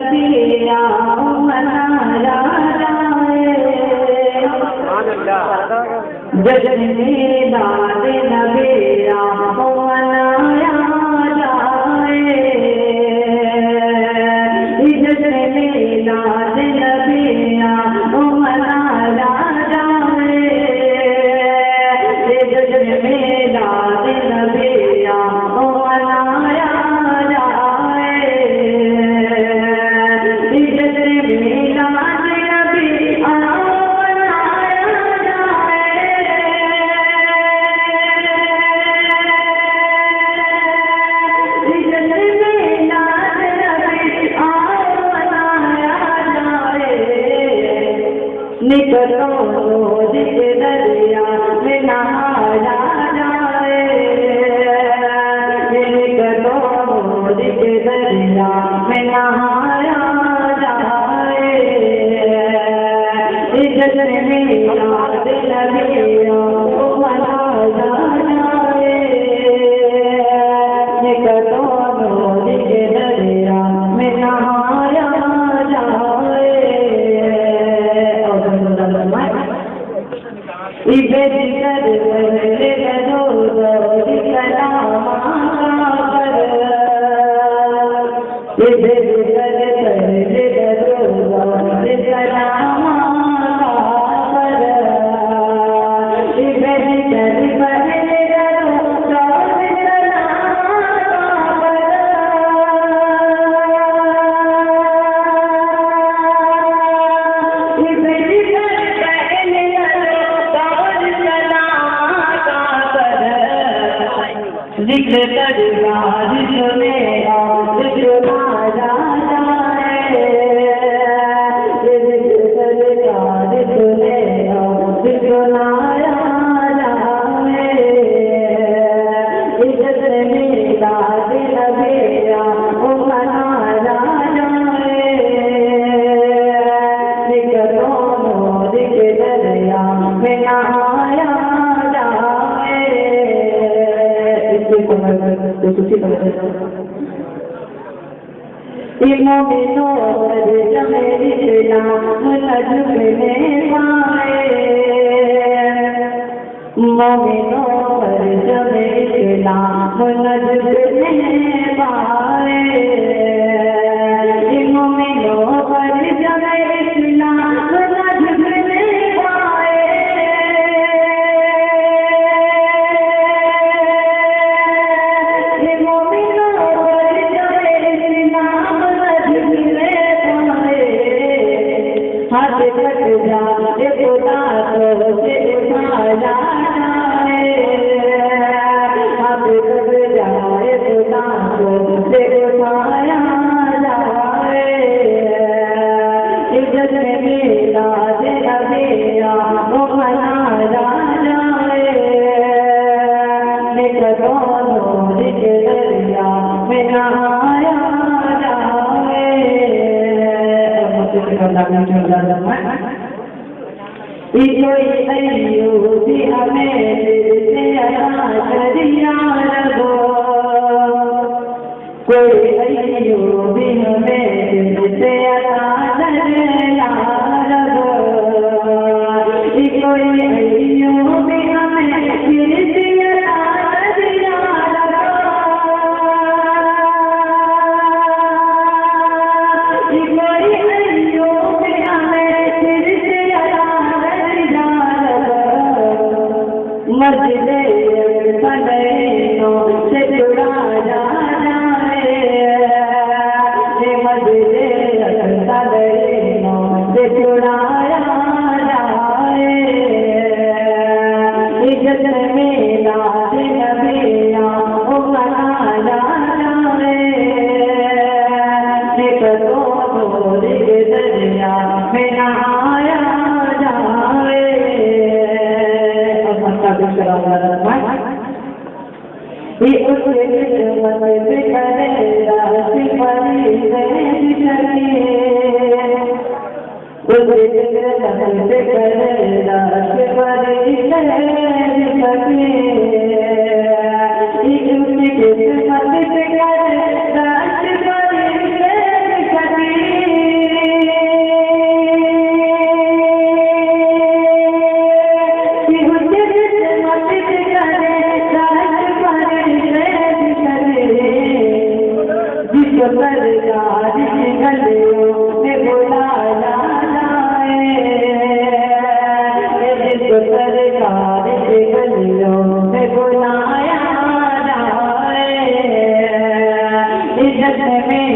नबिया मनाया जाए, जश्न मीलाद नबिया मनाया जाए, जश्न मीलाद नबिया मनाया जाए, जश्न मीलाद नबिया मनाया जाए, जश्न मीलाद नबिया निकलो रोज के दरिया में नहाया जाए, निकलो रोज के दरिया में नहाया जाए, जश्न मीलाद नबिया मनाया जाए, निकलो रोज के दरिया में नहाया जाए। इधर कर पहले करो रोज कलाम कर, इधर कर पहले करो रोज कलाम कर, इधर कर पहले करो रोज कलाम कर, इधर जिक्र करना जिक्र मेरा जिक्र मारा जाए, जिक्र करना जिक्र मेरा जिक्र मारा जाए, जश्न मीलाद नबिया मनाया जाए, निकलो रोज के दरिया में नहाया जाए। मोमिनो पर जमेरी नाम नजमने पाए, मोमिनो पर जमेरी नाम नजमने पाए, मोमिनो पर जमेरी नाम नजमने पाए, हाथ कट जाए खुदा तो से उठाया जाए, हाथ कट जाए खुदा तो से उठाया जाए, जश्न मीलाद नबिया मनाया जाए, निकलो रोज के दरिया में नहाया जाए। कोई अय्यूबी हमें दिल से अनाशरिया लगो, कोई अय्यूबी हमें दिल से अनाशरिया लगो, कोई अय्यूबी हमें दिल से अनाशरिया लगो, कोई अय्यूबी हमें दिल से मस्जिदे सदैनों से जुड़ाया जाए, मस्जिदे सदैनों से जुड़ाया जाए, जश्न मीलाद नबिया मनाया जाए, निकलो रोज के दरिया में नहाया जाए। उसके मन से करेगा सिपाही से सके, उसके मन से करेगा सिपाही से सके, उसके किस्मत से करेगा सिपाही से सके। सरकार की गलियों में बुलाया जाए, जिसको सरकार की गलियों में बुलाया जाए, इज्जत में